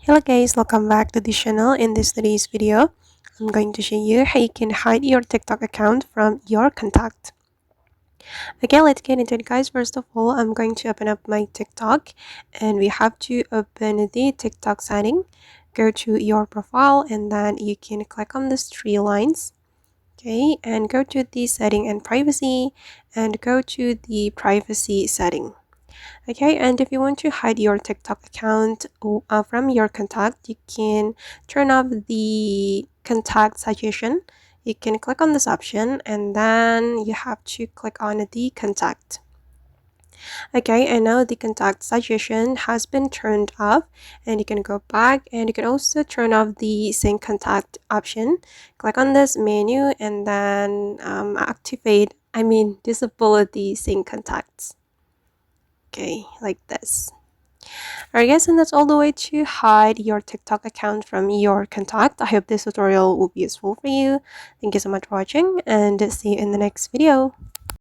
Hello guys, welcome back to the channel. In today's video, I'm going to show you how you can hide your TikTok account from your contact. Okay, let's get into it guys. First of all, I'm going to open up my TikTok and we have to open the TikTok setting. Go to your profile and then you can click on these three lines. Okay, and go to the setting and privacy and go to the privacy setting. Okay, and if you want to hide your TikTok account from your contact, you can turn off the contact suggestion. You can click on this option and then you have to click on the contact. Okay, and now the contact suggestion has been turned off and you can go back and you can also turn off the sync contact option. Click on this menu and then disable the sync contacts. Okay, like this. Alright guys, and that's all the way to hide your TikTok account from your contact. I hope this tutorial will be useful for you. Thank you so much for watching and see you in the next video.